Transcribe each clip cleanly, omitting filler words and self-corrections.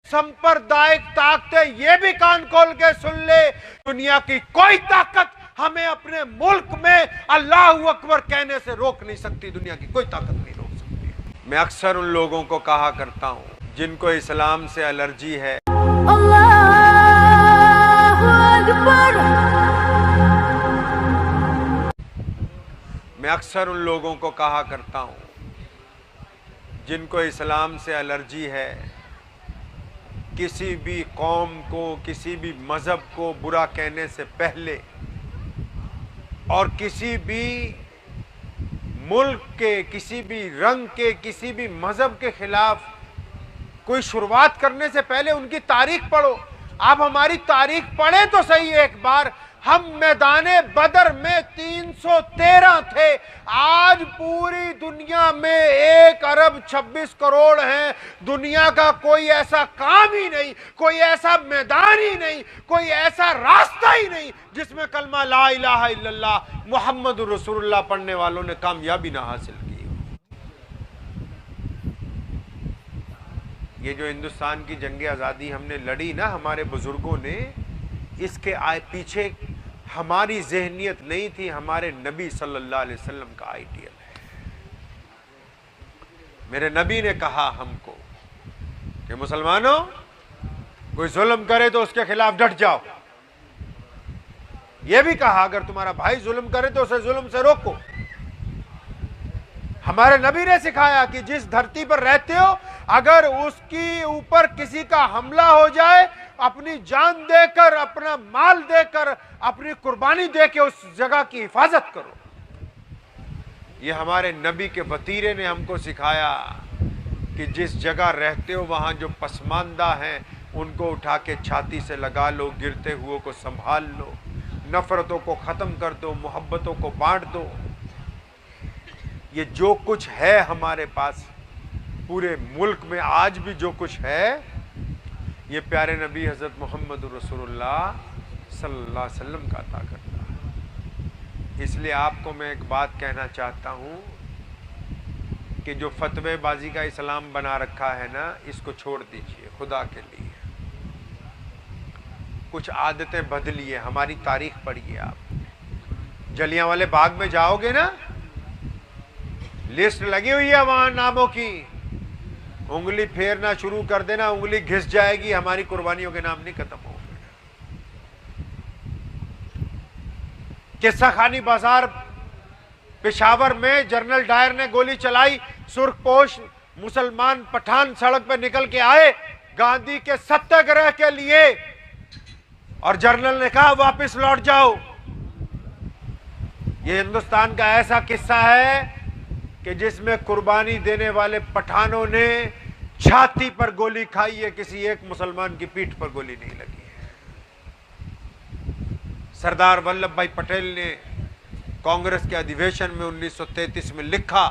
सांप्रदायिक ताकतें ये भी कान खोल के सुन ले, दुनिया की कोई ताकत हमें अपने मुल्क में अल्लाहू अकबर कहने से रोक नहीं सकती। दुनिया की कोई ताकत नहीं रोक सकती। मैं अक्सर उन लोगों को कहा करता हूं जिनको इस्लाम से एलर्जी है, अल्लाहू अकबर। मैं अक्सर उन लोगों को कहा करता हूं जिनको इस्लाम से एलर्जी है, किसी भी कौम को, किसी भी मज़हब को बुरा कहने से पहले और किसी भी मुल्क के, किसी भी रंग के, किसी भी मज़हब के खिलाफ कोई शुरुआत करने से पहले उनकी तारीख पढ़ो। आप हमारी तारीख पढ़े तो सही एक बार। हम मैदाने बदर में 313 थे, आज पूरी दुनिया में 1 अरब 26 करोड़ हैं। दुनिया का कोई ऐसा काम ही नहीं, कोई ऐसा मैदान ही नहीं, कोई ऐसा रास्ता ही नहीं जिसमें कलमा ला इलाहा इल्लल्लाह मुहम्मदुर रसूलुल्लाह पढ़ने वालों ने कामयाबी ना हासिल की हो। ये जो हिंदुस्तान की जंग आज़ादी हमने लड़ी ना, हमारे बुजुर्गों ने, इसके पीछे हमारी ज़हनियत नहीं थी, हमारे नबी सल्लल्लाहु अलैहि वसल्लम का आइडियल है। मेरे नबी ने कहा हमको कि मुसलमानों, कोई जुल्म करे तो उसके खिलाफ डट जाओ। यह भी कहा अगर तुम्हारा भाई जुल्म करे तो उसे जुल्म से रोको। हमारे नबी ने सिखाया कि जिस धरती पर रहते हो, अगर उसके ऊपर किसी का हमला हो जाए, अपनी जान देकर, अपना माल देकर, अपनी कुर्बानी देकर उस जगह की हिफाजत करो। ये हमारे नबी के वतीरे ने हमको सिखाया कि जिस जगह रहते हो वहां जो पसमानदा हैं उनको उठा के छाती से लगा लो, गिरते हुए को संभाल लो, नफरतों को खत्म कर दो, मोहब्बतों को बांट दो। ये जो कुछ है हमारे पास पूरे मुल्क में, आज भी जो कुछ है, ये प्यारे नबी हज़रत मोहम्मद रसूलुल्लाह सल्लल्लाहु अलैहि वसल्लम का अता करता है। इसलिए आपको मैं एक बात कहना चाहता हूँ कि जो फतवेबाजी का इस्लाम बना रखा है ना, इसको छोड़ दीजिए खुदा के लिए। कुछ आदतें बदलिए, हमारी तारीख पढ़िए। आप जलियांवाले बाग में जाओगे ना, लिस्ट लगी हुई है वहां नामों की, उंगली फेरना शुरू कर देना, उंगली घिस जाएगी, हमारी कुर्बानियों के नाम नहीं खत्म होंगे। किस्सा खानी बाजार पेशावर में जनरल डायर ने गोली चलाई, सुर्खपोश मुसलमान पठान सड़क पर निकल के आए गांधी के सत्याग्रह के लिए, और जनरल ने कहा वापस लौट जाओ। ये हिंदुस्तान का ऐसा किस्सा है कि जिसमें कुर्बानी देने वाले पठानों ने छाती पर गोली खाई है, किसी एक मुसलमान की पीठ पर गोली नहीं लगी है। सरदार वल्लभ भाई पटेल ने कांग्रेस के अधिवेशन में 1933 में लिखा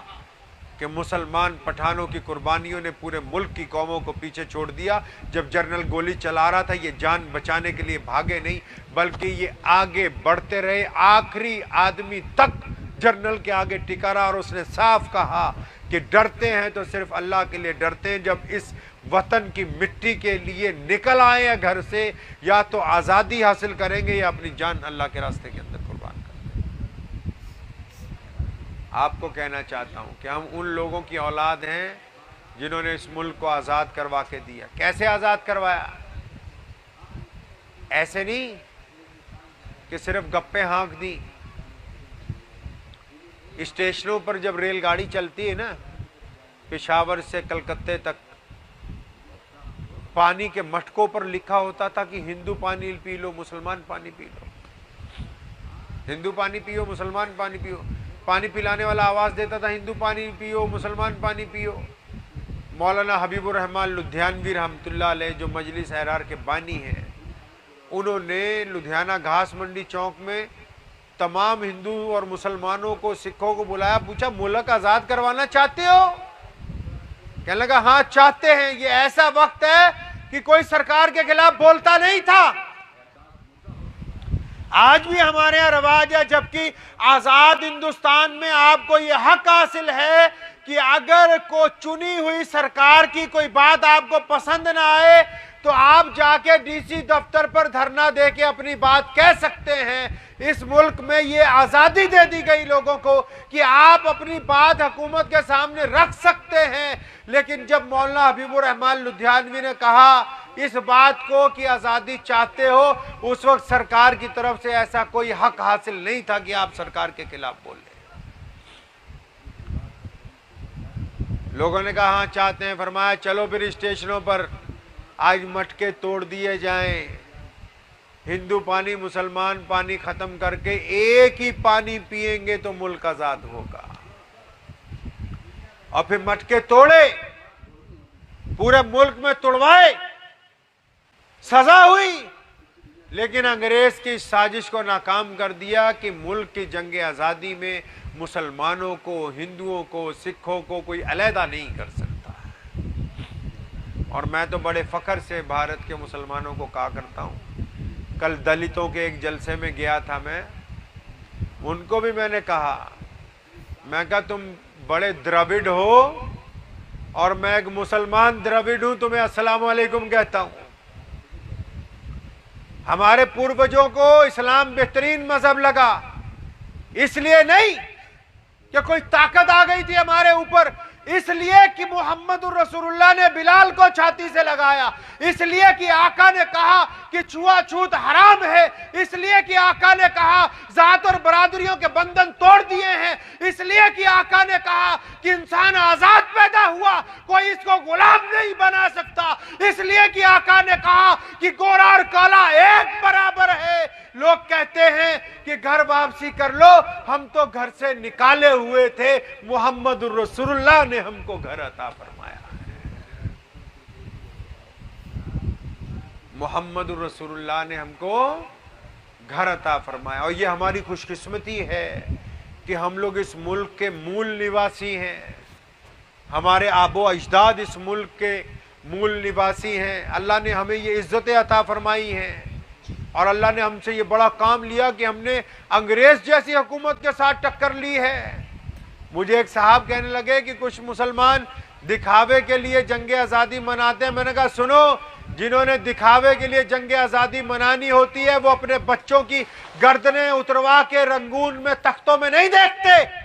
कि मुसलमान पठानों की कुर्बानियों ने पूरे मुल्क की कौमों को पीछे छोड़ दिया। जब जनरल गोली चला रहा था, ये जान बचाने के लिए भागे नहीं, बल्कि ये आगे बढ़ते रहे, आखिरी आदमी तक जनरल के आगे टिका रहा, और उसने साफ कहा कि डरते हैं तो सिर्फ अल्लाह के लिए डरते हैं। जब इस वतन की मिट्टी के लिए निकल आए हैं घर से, या तो आज़ादी हासिल करेंगे या अपनी जान अल्लाह के रास्ते के अंदर कुर्बान करेंगे। आपको कहना चाहता हूं कि हम उन लोगों की औलाद हैं जिन्होंने इस मुल्क को आज़ाद करवा के दिया। कैसे आज़ाद करवाया? ऐसे नहीं कि सिर्फ गप्पे हाँक दी। स्टेशनों पर जब रेलगाड़ी चलती है ना, पेशावर से कलकत्ते तक, पानी के मटकों पर लिखा होता था कि हिंदू पानी पी लो, मुसलमान पानी पी लो। हिंदू पानी पियो, मुसलमान पानी पियो। पानी पिलाने वाला आवाज देता था हिंदू पानी पियो, मुसलमान पानी पियो। मौलाना हबीबुर रहमान लुधियानवी रहमतुल्लाह अलैह, जो मजलिस एहरार के बानी हैं, उन्होंने लुधियाना घास मंडी चौक में तमाम हिंदू और मुसलमानों को, सिखों को बुलाया, पूछा मुल्क आजाद करवाना चाहते हो? कहने लगा हाँ चाहते हैं। ये ऐसा वक्त है कि कोई सरकार के खिलाफ बोलता नहीं था। आज भी हमारे यहाँ रवाज है, जबकि आजाद हिंदुस्तान में आपको ये हक हासिल है कि अगर को चुनी हुई सरकार की कोई बात आपको पसंद ना आए तो आप जाके डीसी दफ्तर पर धरना दे के अपनी बात कह सकते हैं। इस मुल्क में ये आजादी दे दी गई लोगों को कि आप अपनी बात हुकूमत के सामने रख सकते हैं। लेकिन जब मौलाना हबीबुर रहमान लुधियानवी ने कहा इस बात को कि आजादी चाहते हो, उस वक्त सरकार की तरफ से ऐसा कोई हक हासिल नहीं था कि आप सरकार के खिलाफ बोले। लोगों ने कहा हाँ चाहते हैं। फरमाया चलो फिर स्टेशनों पर आज मटके तोड़ दिए जाएं, हिंदू पानी मुसलमान पानी खत्म करके एक ही पानी पिएंगे तो मुल्क आजाद होगा। और फिर मटके तोड़े, पूरे मुल्क में तोड़वाए, सजा हुई, लेकिन अंग्रेज की साजिश को नाकाम कर दिया कि मुल्क की जंग आजादी में मुसलमानों को, हिंदुओं को, सिखों को कोई अलहदा नहीं कर सकता। और मैं तो बड़े फख्र से भारत के मुसलमानों को कहा करता हूं। कल दलितों के एक जलसे में गया था मैं, उनको भी मैंने कहा, मैं कहा तुम बड़े द्रविड़ हो और मैं एक मुसलमान द्रविड़ हूं, तुम्हें अस्सलाम वालेकुम कहता हूं। हमारे पूर्वजों को इस्लाम बेहतरीन मजहब लगा, इसलिए नहीं कि कोई ताकत आ गई थी हमारे ऊपर, इसलिए कि मोहम्मदुर रसूलुल्लाह ने बिलाल को छाती से लगाया, इसलिए कि आका ने कहा कि छुआछूत हराम है, इसलिए कि आका ने कहा जात और बरादरियों के बंधन तोड़ दिए हैं, इसलिए कि आका ने कहा कि इंसान आजाद पैदा हुआ, कोई इसको गुलाम नहीं बना सकता, इसलिए कि आका ने कहा कि गोरा और काला एक बराबर है। लोग कहते हैं कि घर वापसी कर लो, हम तो घर से निकाले हुए थे, मोहम्मदुर रसूलुल्लाह ने हमको घर अता फरमाया है। मोहम्मदुर रसूलुल्लाह ने हमको घर अता फरमाया। और ये हमारी खुशकिस्मती है कि हम लोग इस मुल्क के मूल निवासी हैं, हमारे आबो अजदाद इस मुल्क के मूल निवासी हैं। अल्लाह ने हमें ये इज्जतें अता फरमाई हैं और अल्लाह ने हमसे ये बड़ा काम लिया कि हमने अंग्रेज जैसी हुकूमत के साथ टक्कर ली है। मुझे एक साहब कहने लगे कि कुछ मुसलमान दिखावे के लिए जंग आज़ादी मनाते हैं। मैंने कहा सुनो, जिन्होंने दिखावे के लिए जंग आज़ादी मनानी होती है वो अपने बच्चों की गर्दनें उतरवा के रंगून में तख्तों में नहीं देखते।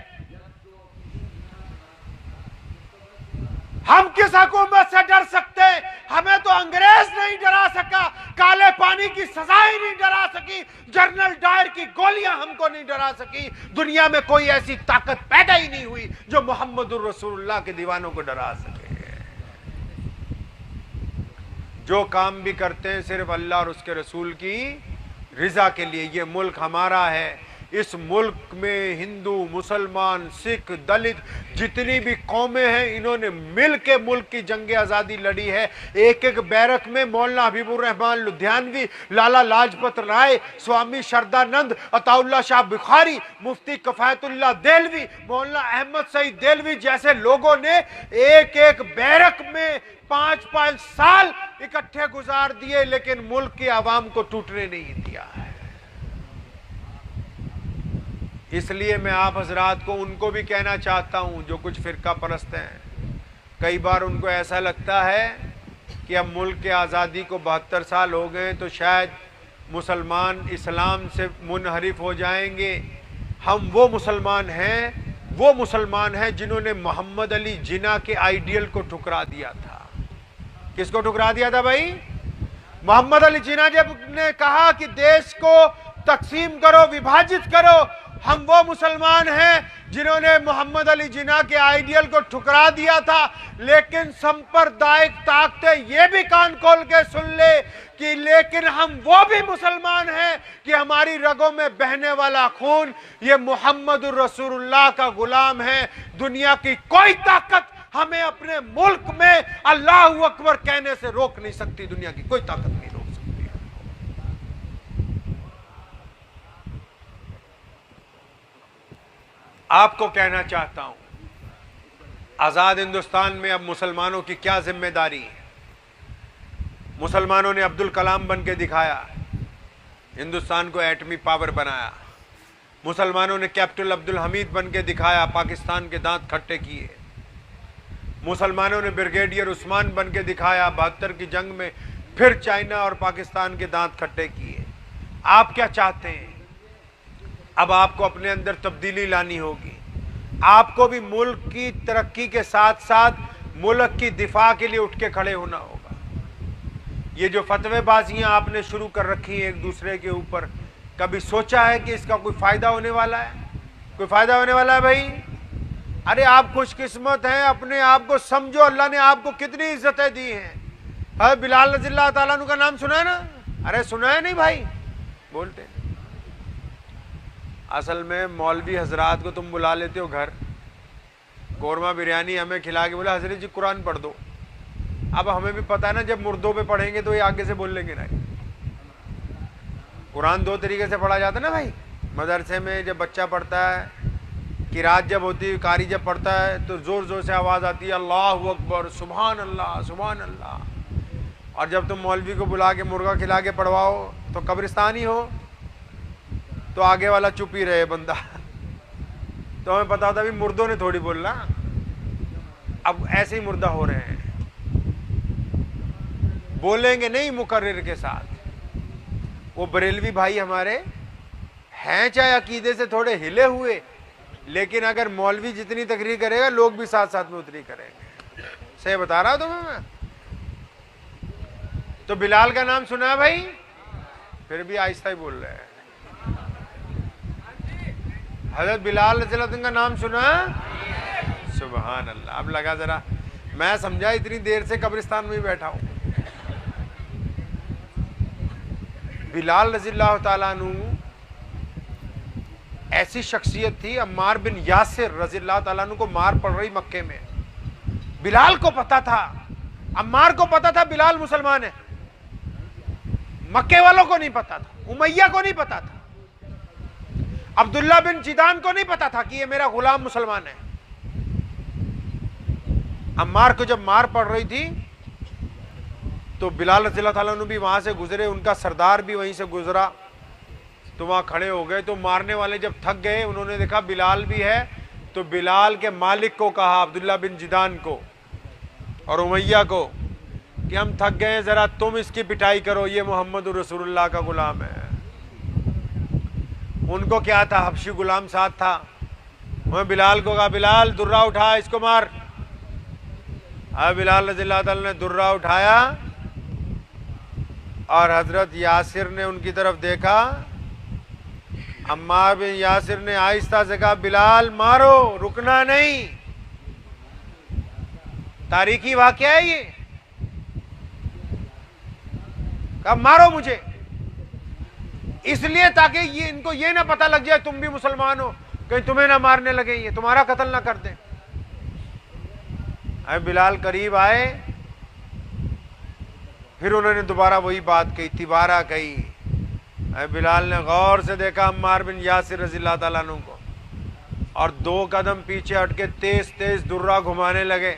हम किस हुकूमत से डर सकते? हमें तो अंग्रेज नहीं डरा सका, काले पानी की सजाएं नहीं डरा सकी, जनरल डायर की गोलियां हमको नहीं डरा सकी। दुनिया में कोई ऐसी ताकत पैदा ही नहीं हुई जो मोहम्मदुर रसूलुल्लाह के दीवानों को डरा सके। जो काम भी करते हैं सिर्फ अल्लाह और उसके रसूल की रिजा के लिए। ये मुल्क हमारा है, इस मुल्क में हिंदू, मुसलमान, सिख, दलित जितनी भी कौमें हैं, इन्होंने मिल के मुल्क की जंग आज़ादी लड़ी है। एक एक बैरक में मौलाना हबीबुर रहमान लुधियानवी, लाला लाजपत राय, स्वामी शरदानंद, अताउल्ला शाह बुखारी, मुफ्ती कफायतुल्लाह देलवी, मौलाना अहमद सईद देलवी जैसे लोगों ने एक एक बैरक में 5-5 साल इकट्ठे गुजार दिए, लेकिन मुल्क की आवाम को टूटने नहीं दिया है। इसलिए मैं आप हजरात को उनको भी कहना चाहता हूं जो कुछ फिरका परस्त हैं। कई बार उनको ऐसा लगता है कि अब मुल्क के आज़ादी को 72 साल हो गए तो शायद मुसलमान इस्लाम से मुनहरिफ हो जाएंगे। हम वो मुसलमान हैं जिन्होंने मोहम्मद अली जिन्ना के आइडियल को ठुकरा दिया था। किसको ठुकरा दिया था भाई? मोहम्मद अली जिन्ना जब ने कहा कि देश को तकसीम करो, विभाजित करो, हम वो मुसलमान हैं जिन्होंने मोहम्मद अली जिन्ना के आइडियल को ठुकरा दिया था। लेकिन सांप्रदायिक ताकतें ये भी कान खोल के सुन ले कि लेकिन हम वो भी मुसलमान हैं कि हमारी रगों में बहने वाला खून ये मोहम्मदुर रसूलुल्लाह का गुलाम है। दुनिया की कोई ताकत हमें अपने मुल्क में अल्लाहू अकबर कहने से रोक नहीं सकती। दुनिया की कोई ताकत नहीं रोक सकती। आपको कहना चाहता हूं, आजाद हिंदुस्तान में अब मुसलमानों की क्या जिम्मेदारी है? मुसलमानों ने अब्दुल कलाम बन के दिखाया, हिंदुस्तान को एटमी पावर बनाया। मुसलमानों ने कैप्टन अब्दुल हमीद बन के दिखाया, पाकिस्तान के दांत खट्टे किए। मुसलमानों ने ब्रिगेडियर उस्मान बन के दिखाया, 72 की जंग में फिर चाइना और पाकिस्तान के दांत खट्टे किए। आप क्या चाहते हैं? अब आपको अपने अंदर तब्दीली लानी होगी। आपको भी मुल्क की तरक्की के साथ साथ मुल्क की दिफा के लिए उठ के खड़े होना होगा। ये जो फतवेबाजियां आपने शुरू कर रखी हैं एक दूसरे के ऊपर, कभी सोचा है कि इसका कोई फायदा होने वाला है? कोई फायदा होने वाला है भाई? अरे आप खुशकिस्मत हैं, अपने आप को समझो, अल्लाह ने आपको कितनी इज्जतें दी हैं। अरे बिलाल रज़ियल्लाहु ताला अन्हु का नाम सुना है ना? अरे सुना है नहीं भाई? बोलते असल में मौलवी हजरात को तुम बुला लेते हो घर, कोरमा बिरयानी हमें खिला के बोला हजरत जी कुरान पढ़ दो। अब हमें भी पता है ना, जब मुर्दों पे पढ़ेंगे तो ये आगे से बोल लेंगे ना। कुरान दो तरीके से पढ़ा जाता है ना भाई। मदरसे में जब बच्चा पढ़ता है, किरात जब होती है, कारी जब पढ़ता है तो जोर जोर से आवाज़ आती है अल्लाहु अकबर, सुभान अल्लाह, सुभान अल्लाह। और जब तुम मौलवी को बुला के मुर्गा खिला के पढ़वाओ तो कब्रिस्तान ही हो, तो आगे वाला चुप ही रहे बंदा। तो हमें पता होता भी मुर्दों ने थोड़ी बोलना। अब ऐसे ही मुर्दा हो रहे हैं, बोलेंगे नहीं मुकर्रिर के साथ। वो बरेलवी भाई हमारे हैं चाहे अकीदे से थोड़े हिले हुए, लेकिन अगर मौलवी जितनी तकरीर करेगा लोग भी साथ साथ में उतरी करेंगे। सही बता रहा हूं तुम्हें मैं। तो बिलाल का नाम सुना है भाई? फिर भी आहिस्ता ही बोल रहे हैं। हजरत बिलाल रज़ियल्लाहु अन्हु का नाम सुना? सुभान अल्लाह। अब लगा जरा, मैं समझा इतनी देर से कब्रिस्तान में ही बैठा हूं। बिलाल रज़ियल्लाहु ताला अन्हु ऐसी शख्सियत थी। अम्मार बिन यासिर रज़ियल्लाहु ताला अन्हु को मार पड़ रही मक्के में, बिलाल को पता था, अम्मार को पता था बिलाल मुसलमान है, मक्के वालों को नहीं पता था, उमैया को नहीं पता था, अब्दुल्ला बिन जिदान को नहीं पता था कि ये मेरा गुलाम मुसलमान है। अम्मार को जब मार पड़ रही थी तो बिलाल रज़ियल्लाहु ताला अन्हु भी वहां से गुजरे, उनका सरदार भी वहीं से गुजरा, तो वहां खड़े हो गए। तो मारने वाले जब थक गए, उन्होंने देखा बिलाल भी है, तो बिलाल के मालिक को कहा, अब्दुल्ला बिन जिदान को और उमैया को, कि हम थक गए, जरा तुम इसकी पिटाई करो, ये मोहम्मद रसूलुल्लाह का गुलाम है। उनको क्या था, हबशी गुलाम साथ था। मैं बिलाल को कहा, बिलाल दुर्रा उठा, इसको मार। बिलाल रज़ियल्लाहु ताला ने दुर्रा उठाया और हजरत यासिर ने उनकी तरफ देखा। अम्मार बिन यासिर ने आहिस्ता से कहा, बिलाल मारो, रुकना नहीं। तारीखी वाकया है ये। कहा मारो मुझे, इसलिए ताकि ये इनको ये ना पता लग जाए तुम भी मुसलमान हो, कहीं तुम्हें ना मारने लगे, ये तुम्हारा कत्ल ना कर दें। बिलाल करीब आए, फिर उन्होंने दोबारा वही बात कही, तिबारा कही। बिलाल ने गौर से देखा अम्मार बिन यासिर रज़ियल्लाहु ताला अन्हु को, और 2 कदम पीछे हट के तेज तेज दुर्रा घुमाने लगे।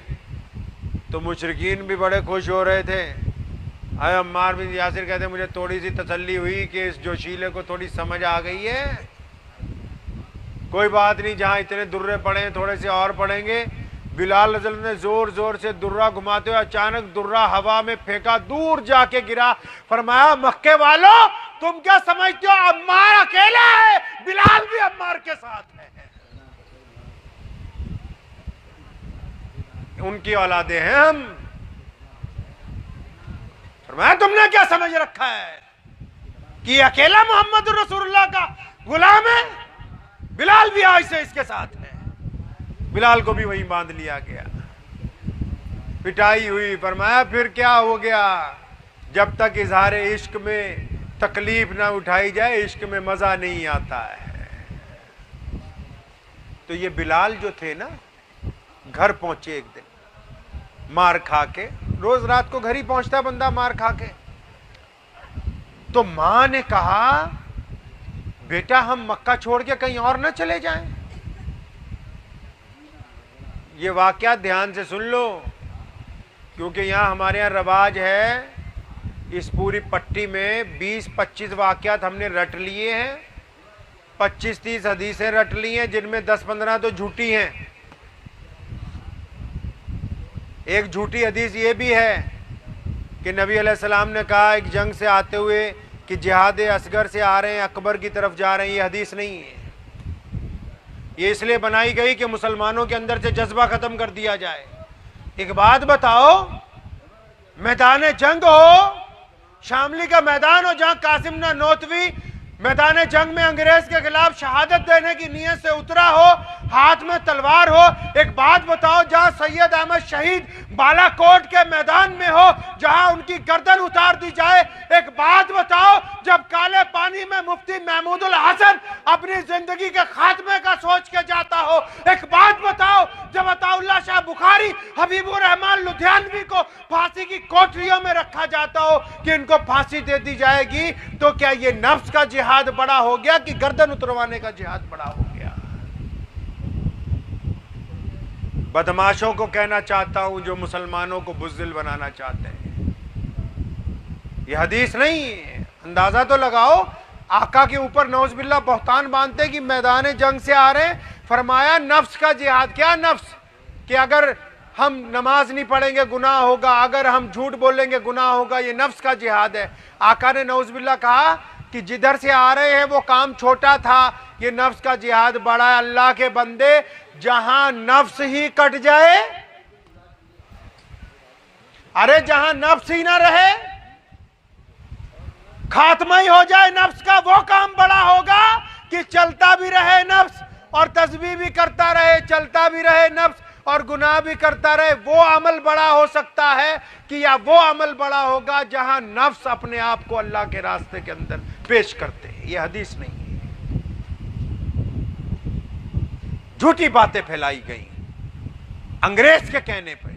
तो मुशरिकीन भी बड़े खुश हो रहे थे। अम्मार बिन यासिर कहते मुझे थोड़ी सी तसल्ली हुई कि इस जोशीले को थोड़ी समझ आ गई है, कोई बात नहीं, जहां इतने दुर्रे पड़े थोड़े से और पड़ेंगे। बिलाल रज़ियल्लाहु ने जोर जोर से दुर्रा घुमाते हुए अचानक दुर्रा हवा में फेंका, दूर जाके गिरा। फरमाया, मक्के वालों तुम क्या समझते हो, अम्मार अकेला है, बिलाल भी अम्मार के साथ है, उनकी औलादे हैं हम। फरमाया, तुमने क्या समझ रखा है कि अकेला मोहम्मद रसूलुल्लाह का गुलाम है, बिलाल भी आज से इसके साथ है। बिलाल को भी वहीं बांध लिया गया, पिटाई हुई। फरमाया, फिर क्या हो गया, जब तक इजहार इश्क में तकलीफ ना उठाई जाए, इश्क में मजा नहीं आता है। तो ये बिलाल जो थे ना, घर पहुंचे एक दिन मार खा के, रोज रात को घर ही पहुंचता बंदा मार खा के। तो मां ने कहा, बेटा हम मक्का छोड़ के कहीं और ना चले जाएं। ये वाकया ध्यान से सुन लो, क्योंकि यहां हमारे यहां रवाज है, इस पूरी पट्टी में 20-25 वाकयात हमने रट लिए हैं, 25-30 हदीसें रट ली हैं, जिनमें 10-15 तो झूठी हैं। एक झूठी हदीस ये भी है कि नबी अलैहिस्सलाम ने कहा एक जंग से आते हुए कि जिहाद असगर से आ रहे हैं, अकबर की तरफ जा रहे हैं, ये हदीस नहीं है। ये इसलिए बनाई गई कि मुसलमानों के अंदर से जज्बा खत्म कर दिया जाए। एक बात बताओ, मैदान जंग हो, शामली का मैदान हो, जहां कासिम ननौतवी मैदान जंग में अंग्रेज के खिलाफ शहादत देने की नीयत से उतरा हो, हाथ में तलवार हो। एक बात बताओ, जहां सैयद अहमद शहीद बालाकोट के मैदान में हो, जहां उनकी गर्दन उतार दी जाए। एक बात बताओ, जब काले पानी में मुफ्ती महमूदुल हसन अपनी जिंदगी के खात्मे का सोच के जाता हो। एक बात बताओ, जब अताउल्लाह शाह बुखारी, हबीबुर रहमान लुधियानवी को फांसी की कोठरियों में रखा जाता हो कि इनको फांसी दे दी जाएगी, तो क्या ये नफ्स का जिहाद बड़ा हो गया कि गर्दन उतरवाने का जिहाद बड़ा हो गया? बदमाशों को कहना चाहता हूं जो मुसलमानों को बुज़दिल बनाना चाहते हैं, यह हदीस नहीं है। अंदाजा तो लगाओ, आका के ऊपर नौज़बिल्लाह बहतान बांधते कि मैदान जंग से आ रहे हैं। फरमाया नफ्स का जिहाद। क्या नफ्स? कि अगर हम नमाज नहीं पढ़ेंगे गुनाह होगा, अगर हम झूठ बोलेंगे गुनाह होगा, ये नफ्स का जिहाद है। आका ने नौज़बिल्लाह कहा कि जिधर से आ रहे हैं वो काम छोटा था, ये नफ्स का जिहाद बड़ा है। अल्लाह के बंदे, जहां नफ्स ही कट जाए, अरे जहां नफ्स ही ना रहे, खात्मा ही हो जाए नफ्स का, वो काम बड़ा होगा कि चलता भी रहे नफ्स और तस्बीह भी करता रहे, चलता भी रहे नफ्स और गुनाह भी करता रहे। वो अमल बड़ा हो सकता है कि या वो अमल बड़ा होगा जहां नफ्स अपने आप को अल्लाह के रास्ते के अंदर पेश करते हैं। यह हदीस नहीं है, झूठी बातें फैलाई गई अंग्रेज के कहने पर।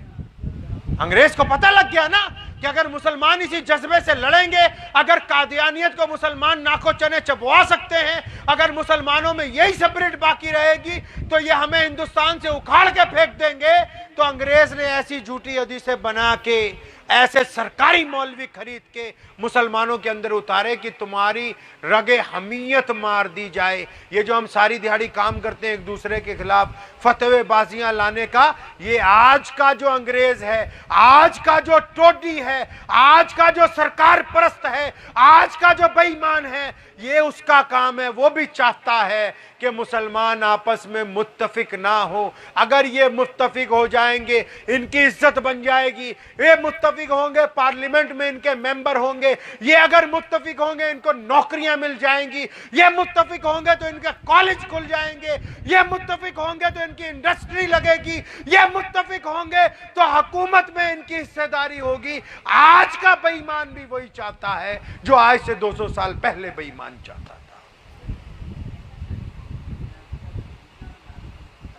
अंग्रेज को पता लग गया ना कि अगर मुसलमान इसी जज्बे से लड़ेंगे, अगर कादियानियत को मुसलमान नाको चने चबवा सकते हैं, अगर मुसलमानों में यही स्पिरिट बाकी रहेगी तो ये हमें हिंदुस्तान से उखाड़ के फेंक देंगे। तो अंग्रेज ने ऐसी झूठी हदीसें बना के, ऐसे सरकारी मौलवी खरीद के मुसलमानों के अंदर उतारे कि तुम्हारी रगे हमीयत मार दी जाए। ये जो हम सारी दिहाड़ी काम करते हैं एक दूसरे के खिलाफ फतवेबाजियां लाने का, ये आज का जो अंग्रेज है, आज का जो टोडी है, आज का जो सरकार परस्त है, आज का जो बेईमान है, ये उसका काम है। वो भी चाहता है कि मुसलमान आपस में मुत्तफिक ना हो। अगर ये मुत्तफिक हो जाएंगे, इनकी इज्जत बन जाएगी। ये मुत्तफिक होंगे, पार्लियामेंट में इनके मेंबर होंगे। ये अगर मुत्तफिक होंगे, इनको नौकरियां मिल जाएंगी। ये मुत्तफिक होंगे तो इनके कॉलेज खुल जाएंगे। ये मुत्तफिक होंगे तो इनकी इंडस्ट्री लगेगी। ये मुत्तफिक होंगे तो हुकूमत में इनकी हिस्सेदारी होगी। आज का बेईमान भी वही चाहता है जो आज से 200 साल पहले बेईमान चाहता था।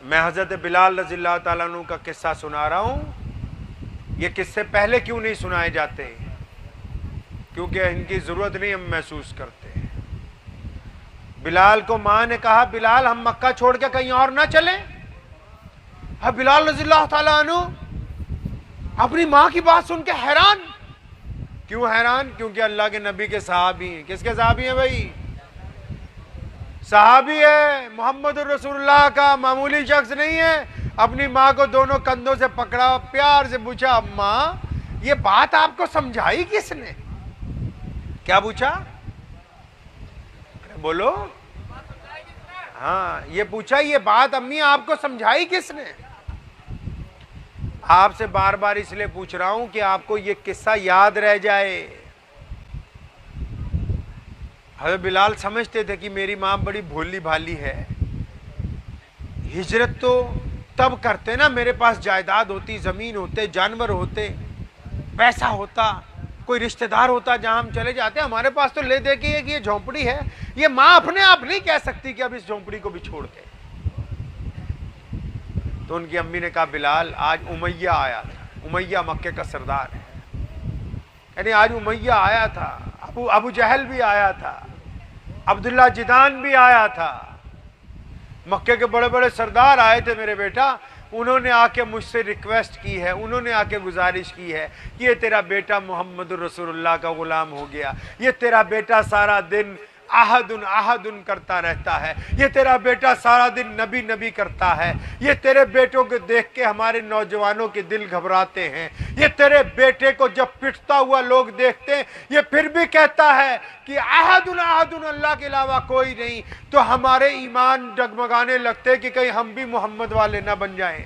मैं हजरत बिलाल रज़ियल्लाहु ताला अन्हु का किस्सा सुना रहा हूं। ये किस्से पहले क्यों नहीं सुनाए जाते? क्योंकि इनकी जरूरत नहीं हम महसूस करते। बिलाल को मां ने कहा, बिलाल हम मक्का छोड़ के कहीं और ना चलें? अब बिलाल रज़ियल्लाहु ताला अन्हु अपनी मां की बात सुन के हैरान। क्यों हैरान? क्योंकि अल्लाह के नबी के सहाबी हैं। किसके सहाबी हैं भाई? सहाबी है, मोहम्मद रसूलुल्लाह का मामूली शख्स नहीं है। अपनी माँ को दोनों कंधों से पकड़ा, प्यार से पूछा, अम्मा ये बात आपको समझाई किसने? क्या पूछा? अरे बोलो। हाँ, ये पूछा, ये बात अम्मी आपको समझाई किसने? आपसे बार बार इसलिए पूछ रहा हूं कि आपको ये किस्सा याद रह जाए। हज़रत बिलाल समझते थे कि मेरी माँ बड़ी भोली भाली है। हिजरत तो तब करते ना मेरे पास जायदाद होती, ज़मीन होते, जानवर होते, पैसा होता, कोई रिश्तेदार होता जहां हम चले जाते। हमारे पास तो ले दे के कि ये झोंपड़ी है। ये माँ अपने आप नहीं कह सकती कि अब इस झोंपड़ी को भी छोड़ दे। तो उनकी अम्मी ने कहा, बिलाल आज उमैया आया था। उमैया मक्के का सरदार है, यानी आज उमैया आया था, अबू जहल भी आया था, अब्दुल्ला जिदान भी आया था। मक्के के बड़े बड़े सरदार आए थे मेरे बेटा। उन्होंने आके मुझसे रिक्वेस्ट की है, उन्होंने आके गुजारिश की है कि ये तेरा बेटा मोहम्मद रसूलुल्लाह का गुलाम हो गया। ये तेरा बेटा सारा दिन आहदुन आहदुन करता रहता है। ये तेरा बेटा सारा दिन नबी नबी करता है। ये तेरे बेटों को देख के हमारे नौजवानों के दिल घबराते हैं। ये तेरे बेटे को जब पिटता हुआ लोग देखते हैं, ये फिर भी कहता है कि आहदुन आहदुन, अल्लाह के अलावा कोई नहीं। तो हमारे ईमान डगमगाने लगते कि कहीं हम भी मोहम्मद वाले ना बन जाएं।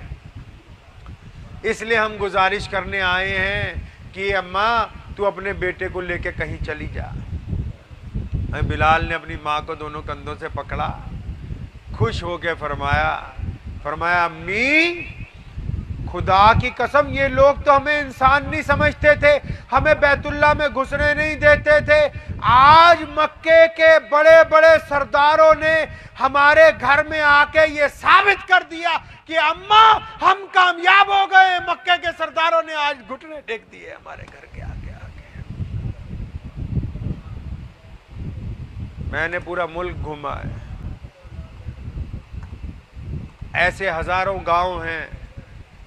इसलिए हम गुजारिश करने आए हैं कि अम्मा तू अपने बेटे को लेके कहीं चली जा। बिलाल ने अपनी माँ को दोनों कंधों से पकड़ा, खुश होकर फरमाया अम्मी, खुदा की कसम ये लोग तो हमें इंसान नहीं समझते थे, हमें बैतुल्लाह में घुसने नहीं देते थे। आज मक्के के बड़े बड़े सरदारों ने हमारे घर में आके ये साबित कर दिया कि अम्मा हम कामयाब हो गए। मक्के के सरदारों ने आज घुटने टेक दिए हमारे घर के आगे। मैंने पूरा मुल्क घूमा है, ऐसे हजारों गांव हैं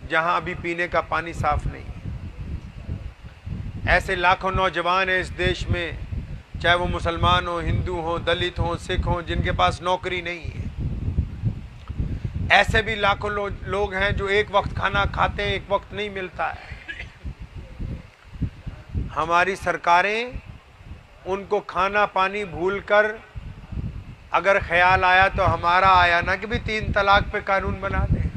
जहां अभी पीने का पानी साफ नहीं है। ऐसे लाखों नौजवान हैं इस देश में, चाहे वो मुसलमान हो, हिंदू हो, दलित हो, सिख हो, जिनके पास नौकरी नहीं है। ऐसे भी लाखों लोग हैं जो एक वक्त खाना खाते हैं, एक वक्त नहीं मिलता है। हमारी सरकारें उनको खाना पानी भूलकर अगर ख्याल आया तो हमारा आया ना कि भी 3 तलाक पे कानून बना दें।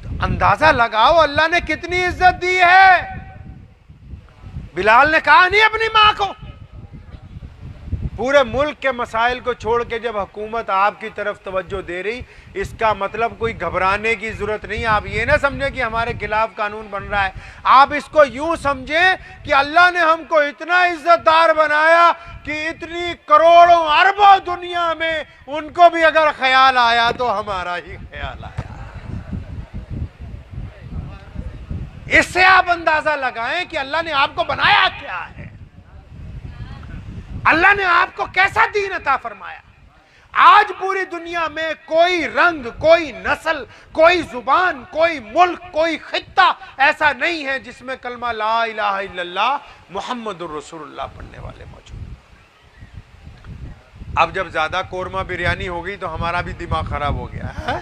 तो अंदाजा लगाओ अल्लाह ने कितनी इज्जत दी है। बिलाल ने कहा नहीं अपनी मां को। पूरे मुल्क के मसाइल को छोड़ के जब हुकूमत आपकी तरफ तवज्जो दे रही, इसका मतलब कोई घबराने की जरूरत नहीं। आप ये ना समझे कि हमारे खिलाफ कानून बन रहा है, आप इसको यूं समझे कि अल्लाह ने हमको इतना इज्जतदार बनाया कि इतनी करोड़ों अरबों दुनिया में उनको भी अगर ख्याल आया तो हमारा ही ख्याल आया। इससे आप अंदाजा लगाएं कि अल्लाह ने आपको बनाया क्या है, अल्लाह ने आपको कैसा दीन अता फरमाया। आज पूरी दुनिया में कोई रंग, कोई नस्ल, कोई जुबान, कोई मुल्क, कोई खित्ता ऐसा नहीं है जिसमें कलमा ला इलाहा इल्लल्लाह मुहम्मदुर रसूलुल्लाह पढ़ने वाले मौजूद। अब जब ज्यादा कोरमा बिरयानी हो गई तो हमारा भी दिमाग खराब हो गया है।